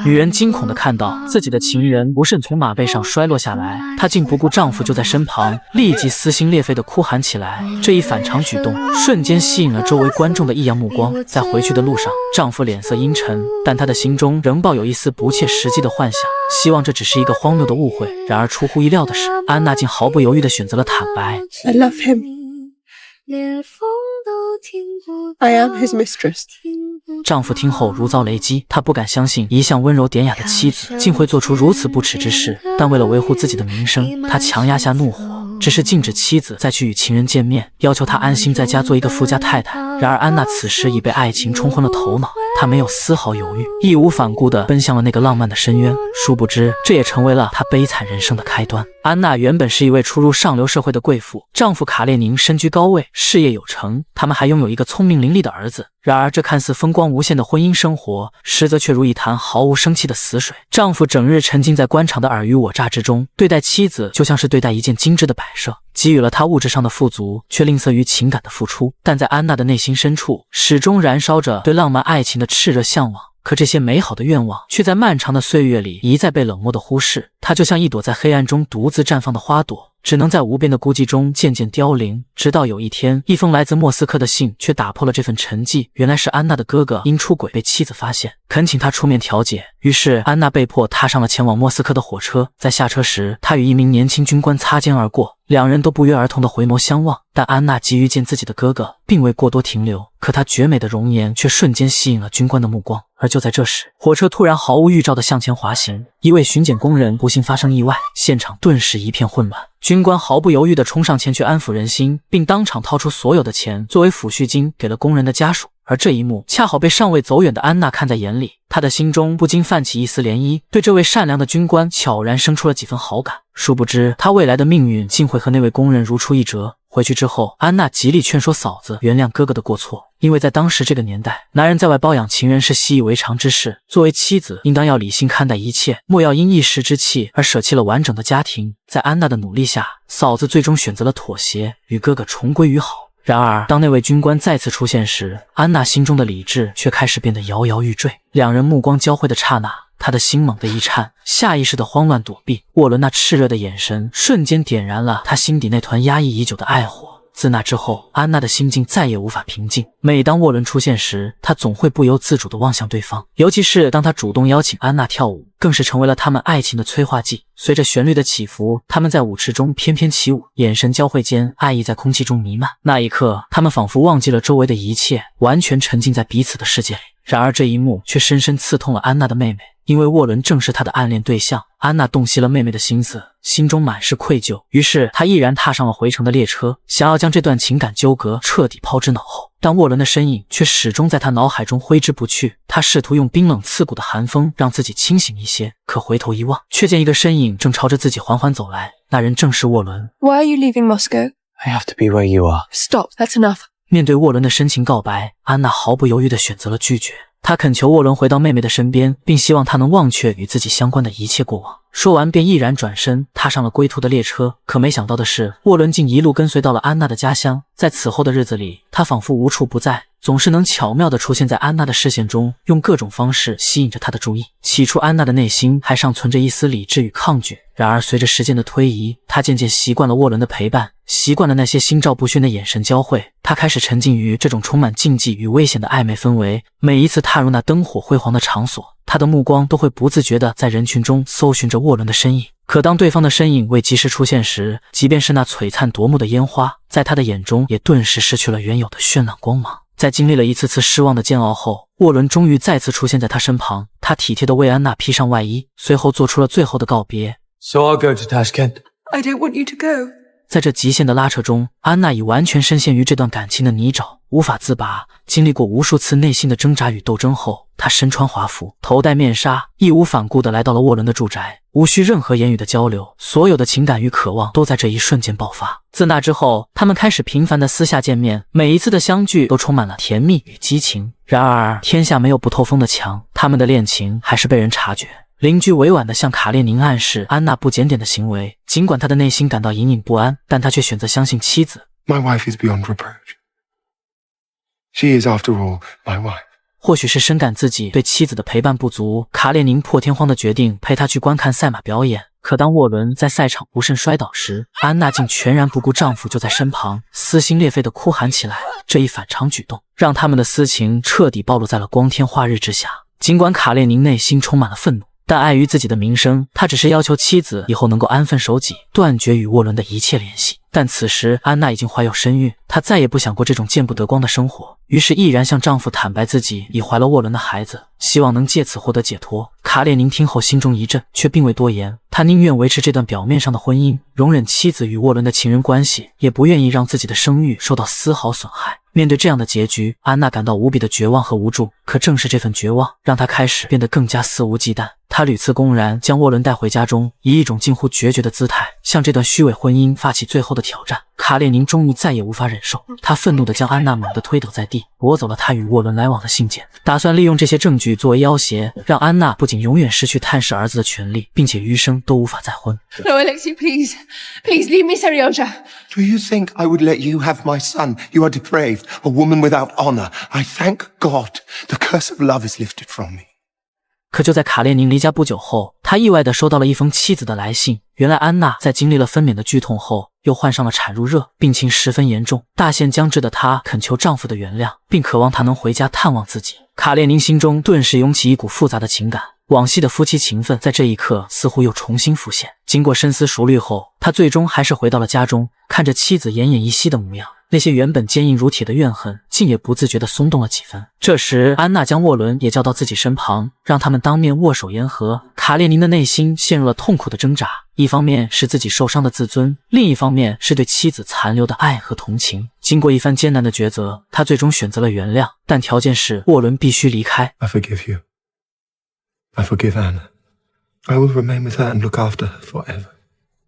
女人惊恐地看到自己的情人不慎从马背上摔落下来，她竟不顾丈夫就在身旁，立即撕心裂肺地哭喊起来。这一反常举动瞬间吸引了周围观众的异样目光。在回去的路上，丈夫脸色阴沉，但他的心中仍抱有一丝不切实际的幻想，希望这只是一个荒谬的误会。然而出乎意料的是，安娜竟毫不犹豫地选择了坦白。 I love him. I am his mistress. 丈夫听后如遭雷击，他不敢相信一向温柔典雅的妻子竟会做出如此不耻之事，但为了维护自己的名声，他强压下怒火，只是禁止妻子再去与情人见面，要求她安心在家做一个富家太太。然而安娜此时已被爱情冲昏了头脑，她没有丝毫犹豫，义无反顾地奔向了那个浪漫的深渊。殊不知，这也成为了她悲惨人生的开端。安娜原本是一位初入上流社会的贵妇，丈夫卡列宁身居高位，事业有成，他们还拥有一个聪明伶俐的儿子。然而这看似风光无限的婚姻生活，实则却如一潭毫无生气的死水。丈夫整日沉浸在官场的尔虞我诈之中，对待妻子就像是对待一件精致的摆设，给予了她物质上的富足，却吝啬于情感的付出。但在安娜的内心深处，始终燃烧着对浪漫爱情的炽热向往。可这些美好的愿望却在漫长的岁月里一再被冷漠的忽视，它就像一朵在黑暗中独自绽放的花朵，只能在无边的孤寂中渐渐凋零。直到有一天，一封来自莫斯科的信却打破了这份沉寂。原来是安娜的哥哥因出轨被妻子发现，恳请他出面调解。于是安娜被迫踏上了前往莫斯科的火车。在下车时，她与一名年轻军官擦肩而过，两人都不约而同地回眸相望。但安娜急于见自己的哥哥，并未过多停留，可她绝美的容颜却瞬间吸引了军官的目光。而就在这时，火车突然毫无预兆地向前滑行，一位巡检工人不幸发生意外，现场顿时一片混乱。军官毫不犹豫地冲上前去安抚人心，并当场掏出所有的钱作为抚恤金给了工人的家属。而这一幕恰好被尚未走远的安娜看在眼里，她的心中不禁泛起一丝涟漪，对这位善良的军官悄然生出了几分好感。殊不知她未来的命运竟会和那位工人如出一辙。回去之后，安娜极力劝说嫂子原谅哥哥的过错，因为在当时这个年代，男人在外包养情人是习以为常之事，作为妻子应当要理性看待一切，莫要因一时之气而舍弃了完整的家庭。在安娜的努力下，嫂子最终选择了妥协，与哥哥重归于好。然而当那位军官再次出现时，安娜心中的理智却开始变得摇摇欲坠。两人目光交汇的刹那，她的心猛地一颤，下意识的慌乱躲避。沃伦那炽热的眼神瞬间点燃了她心底那团压抑已久的爱火。自那之后，安娜的心境再也无法平静。每当沃伦出现时，她总会不由自主地望向对方，尤其是当他主动邀请安娜跳舞，更是成为了他们爱情的催化剂。随着旋律的起伏，他们在舞池中翩翩起舞，眼神交汇间，爱意在空气中弥漫。那一刻，他们仿佛忘记了周围的一切，完全沉浸在彼此的世界里。然而这一幕却深深刺痛了安娜的妹妹，因为沃伦正是她的暗恋对象。安娜洞悉了妹妹的心思，心中满是愧疚，于是她毅然踏上了回程的列车，想要将这段情感纠葛彻底抛之脑后。但沃伦的身影却始终在她脑海中挥之不去。她试图用冰冷刺骨的寒风让自己清醒一些，可回头一望，却见一个身影正朝着自己缓缓走来，那人正是沃伦。 Why are you leaving Moscow? I have to be where you are. Stop, that's enough. 面对沃伦的深情告白，安娜毫不犹豫地选择了拒绝。她恳求沃伦回到妹妹的身边，并希望她能忘却与自己相关的一切过往。说完便毅然转身踏上了归途的列车。可没想到的是，沃伦竟一路跟随到了安娜的家乡。在此后的日子里，他仿佛无处不在，总是能巧妙地出现在安娜的视线中，用各种方式吸引着她的注意。起初安娜的内心还尚存着一丝理智与抗拒，然而随着时间的推移，她渐渐习惯了沃伦的陪伴，习惯了那些心照不宣的眼神交汇。她开始沉浸于这种充满禁忌与危险的暧昧氛围，每一次踏入那灯火辉煌的场所，她的目光都会不自觉地在人群中搜寻着沃伦的身影。可当对方的身影未及时出现时，即便是那璀璨夺目的烟花，在她的眼中也顿时失去了原有的绚烂光芒。在经历了一次次失望的煎熬后，沃伦终于再次出现在她身旁，他体贴地为安娜披上外衣，随后做出了最后的告别。 So I'll go to Tashkent. I don't want you to go. 在这极限的拉扯中，安娜已完全深陷于这段感情的泥沼，无法自拔。经历过无数次内心的挣扎与斗争后，她身穿华服，头戴面纱，义无反顾地来到了沃伦的住宅。无需任何言语的交流，所有的情感与渴望都在这一瞬间爆发。自那之后，他们开始频繁的私下见面，每一次的相聚都充满了甜蜜与激情。然而，天下没有不透风的墙，他们的恋情还是被人察觉。邻居委婉地向卡列宁暗示安娜不检点的行为，尽管他的内心感到隐隐不安，但他却选择相信妻子。 My wife is beyond reproach. She is, after all, my wife. 或许是深感自己对妻子的陪伴不足，卡列宁破天荒的决定陪他去观看赛马表演。可当沃伦在赛场不慎摔倒时，安娜竟全然不顾丈夫就在身旁，撕心裂肺地哭喊起来。这一反常举动让他们的私情彻底暴露在了光天化日之下。尽管卡列宁内心充满了愤怒，但碍于自己的名声，他只是要求妻子以后能够安分守己，断绝与沃伦的一切联系。但此时安娜已经怀有身孕，她再也不想过这种见不得光的生活，于是毅然向丈夫坦白自己已怀了沃伦的孩子，希望能借此获得解脱。卡列宁听后心中一震，却并未多言，他宁愿维持这段表面上的婚姻，容忍妻子与沃伦的情人关系，也不愿意让自己的声誉受到丝毫损害。面对这样的结局，安娜感到无比的绝望和无助，可正是这份绝望让她开始变得更加肆无忌惮。她屡次公然将沃伦带回家中，以一种近乎决绝的姿态向这段虚伪婚姻发起最后的挑战。卡列宁终于再也无法忍受，他愤怒地将安娜猛地推倒在地，夺走了她与沃伦来往的信件，打算利用这些证据作为要挟，让安娜不仅永远失去探视儿子的权利，并且余生都无法再婚。No, Alexei, please. Please leave me, Seryozha. Do you think I would let you have my son? You are depraved, a woman without honor. I thank God. The curse of love is lifted from me. 可就在卡列宁离家不久后，他意外地收到了一封妻子的来信。原来安娜在经历了分娩的剧痛后，又患上了产褥热，病情十分严重。大限将至的她恳求丈夫的原谅，并渴望他能回家探望自己。卡列宁心中顿时涌起一股复杂的情感，往昔的夫妻情分在这一刻似乎又重新浮现。经过深思熟虑后，他最终还是回到了家中，看着妻子奄奄一息的模样，那些原本坚硬如铁的怨恨竟也不自觉地松动了几分。这时安娜将沃伦也叫到自己身旁，让他们当面握手言和。卡列宁的内心陷入了痛苦的挣扎，一方面是自己受伤的自尊，另一方面是对妻子残留的爱和同情。经过一番艰难的抉择，他最终选择了原谅，但条件是沃伦必须离开。 I forgive you. I forgive Anna. I will remain with her and look after her forever.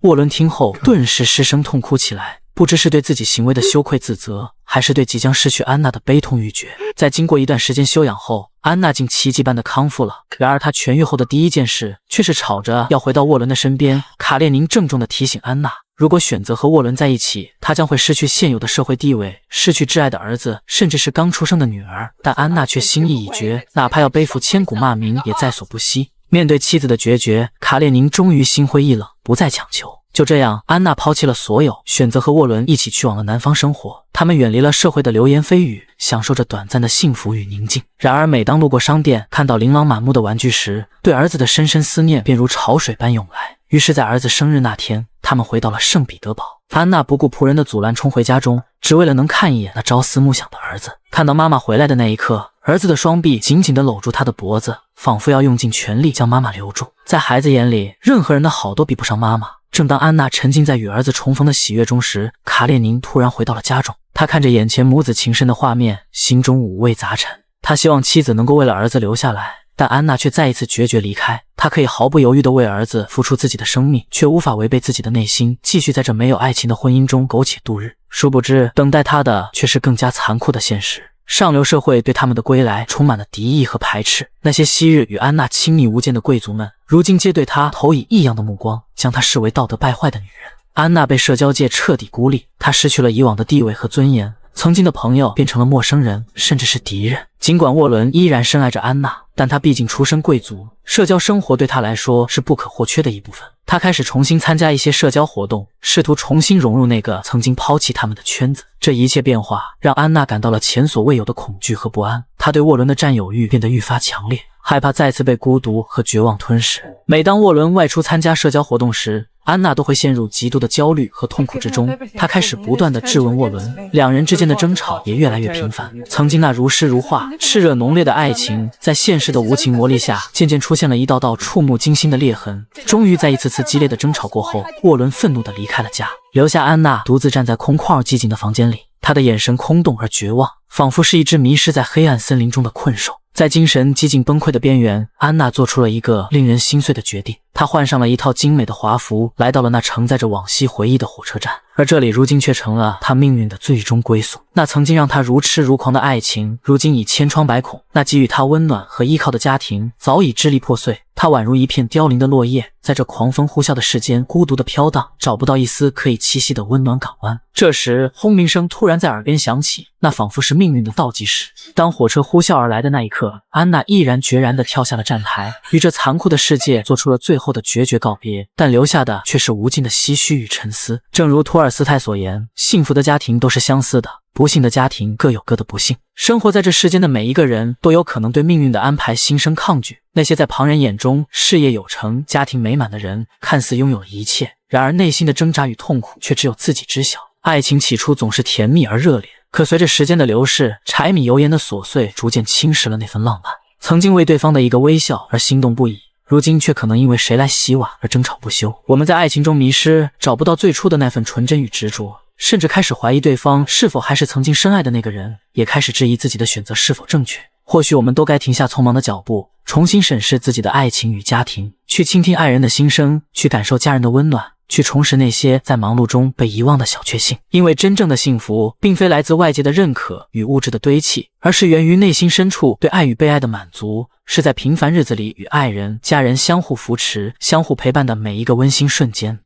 沃伦听后顿时失声痛哭起来，不知是对自己行为的羞愧自责，还是对即将失去安娜的悲痛欲绝。在经过一段时间休养后，安娜竟奇迹般的康复了。然而她痊愈后的第一件事却是吵着要回到沃伦的身边。卡列宁郑重地提醒安娜，如果选择和沃伦在一起，她将会失去现有的社会地位，失去挚爱的儿子，甚至是刚出生的女儿。但安娜却心意已决，哪怕要背负千古骂名也在所不惜。面对妻子的决绝，卡列宁终于心灰意冷，不再强求。就这样，安娜抛弃了所有，选择和沃伦一起去往了南方生活。他们远离了社会的流言蜚语，享受着短暂的幸福与宁静。然而每当路过商店，看到琳琅满目的玩具时，对儿子的深深思念便如潮水般涌来。于是在儿子生日那天，他们回到了圣彼得堡。安娜不顾仆人的阻拦，冲回家中，只为了能看一眼那朝思暮想的儿子。看到妈妈回来的那一刻，儿子的双臂紧紧地搂住他的脖子，仿佛要用尽全力将妈妈留住。在孩子眼里，任何人的好都比不上妈妈。正当安娜沉浸在与儿子重逢的喜悦中时，卡列宁突然回到了家中。他看着眼前母子情深的画面，心中五味杂陈。他希望妻子能够为了儿子留下来，但安娜却再一次决绝离开。她可以毫不犹豫地为儿子付出自己的生命，却无法违背自己的内心，继续在这没有爱情的婚姻中苟且度日。殊不知，等待她的却是更加残酷的现实。上流社会对他们的归来充满了敌意和排斥，那些昔日与安娜亲密无间的贵族们，如今皆对她投以异样的目光，将她视为道德败坏的女人。安娜被社交界彻底孤立，她失去了以往的地位和尊严，曾经的朋友变成了陌生人，甚至是敌人。尽管沃伦依然深爱着安娜，但他毕竟出身贵族，社交生活对他来说是不可或缺的一部分。他开始重新参加一些社交活动，试图重新融入那个曾经抛弃他们的圈子。这一切变化让安娜感到了前所未有的恐惧和不安，她对沃伦的占有欲变得愈发强烈，害怕再次被孤独和绝望吞噬。每当沃伦外出参加社交活动时，安娜都会陷入极度的焦虑和痛苦之中。她开始不断地质问沃伦，两人之间的争吵也越来越频繁。曾经那如诗如画、炽热浓烈的爱情，在现实的无情磨砺下，渐渐出现了一道道触目惊心的裂痕。终于在一次次激烈的争吵过后，沃伦愤怒地离开了家，留下安娜独自站在空旷而寂静的房间里。她的眼神空洞而绝望，仿佛是一只迷失在黑暗森林中的困兽。在精神几近崩溃的边缘，安娜做出了一个令人心碎的决定。他换上了一套精美的华服，来到了那承载着往昔回忆的火车站，而这里如今却成了他命运的最终归宿。那曾经让他如痴如狂的爱情，如今已千疮百孔；那给予他温暖和依靠的家庭，早已支离破碎。他宛如一片凋零的落叶，在这狂风呼啸的世间孤独地飘荡，找不到一丝可以栖息的温暖港湾。这时，轰鸣声突然在耳边响起，那仿佛是命运的倒计时。当火车呼啸而来的那一刻，安娜毅然决然地跳下了站台，与这残酷的世界做出了最后的决绝告别，但留下的却是无尽的唏嘘与沉思。正如托尔斯泰所言，幸福的家庭都是相似的，不幸的家庭各有各的不幸。生活在这世间的每一个人都有可能对命运的安排心生抗拒。那些在旁人眼中事业有成、家庭美满的人，看似拥有了一切，然而内心的挣扎与痛苦却只有自己知晓。爱情起初总是甜蜜而热烈，可随着时间的流逝，柴米油盐的琐碎逐渐侵蚀了那份浪漫。曾经为对方的一个微笑而心动不已，如今却可能因为谁来洗碗而争吵不休。我们在爱情中迷失，找不到最初的那份纯真与执着，甚至开始怀疑对方是否还是曾经深爱的那个人，也开始质疑自己的选择是否正确。或许我们都该停下匆忙的脚步，重新审视自己的爱情与家庭，去倾听爱人的心声，去感受家人的温暖，去重拾那些在忙碌中被遗忘的小确幸。因为真正的幸福并非来自外界的认可与物质的堆砌，而是源于内心深处对爱与被爱的满足，是在平凡日子里与爱人、家人相互扶持、相互陪伴的每一个温馨瞬间。